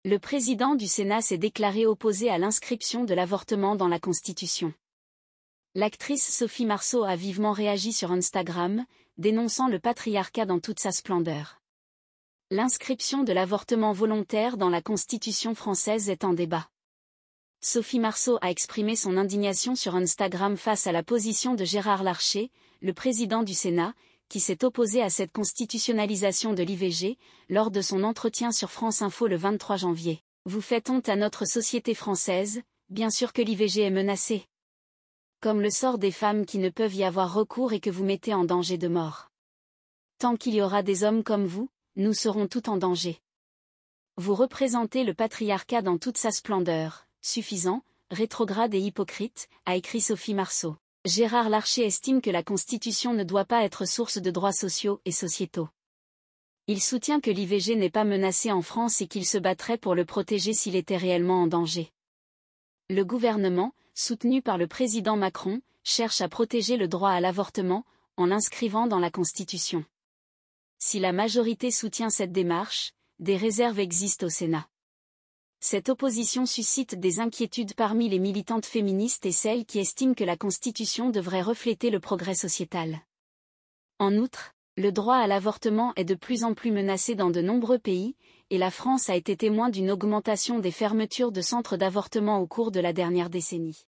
Le président du Sénat s'est déclaré opposé à l'inscription de l'avortement dans la Constitution. L'actrice Sophie Marceau a vivement réagi sur Instagram, dénonçant le patriarcat dans toute sa splendeur. L'inscription de l'avortement volontaire dans la Constitution française est en débat. Sophie Marceau a exprimé son indignation sur Instagram face à la position de Gérard Larcher, le président du Sénat, qui s'est opposé à cette constitutionnalisation de l'IVG, lors de son entretien sur France Info le 23 janvier. Vous faites honte à notre société française, bien sûr que l'IVG est menacée. Comme le sort des femmes qui ne peuvent y avoir recours et que vous mettez en danger de mort. Tant qu'il y aura des hommes comme vous, nous serons tous en danger. Vous représentez le patriarcat dans toute sa splendeur, suffisant, rétrograde et hypocrite, a écrit Sophie Marceau. Gérard Larcher estime que la Constitution ne doit pas être source de droits sociaux et sociétaux. Il soutient que l'IVG n'est pas menacé en France et qu'il se battrait pour le protéger s'il était réellement en danger. Le gouvernement, soutenu par le président Macron, cherche à protéger le droit à l'avortement, en l'inscrivant dans la Constitution. Si la majorité soutient cette démarche, des réserves existent au Sénat. Cette opposition suscite des inquiétudes parmi les militantes féministes et celles qui estiment que la Constitution devrait refléter le progrès sociétal. En outre, le droit à l'avortement est de plus en plus menacé dans de nombreux pays, et la France a été témoin d'une augmentation des fermetures de centres d'avortement au cours de la dernière décennie.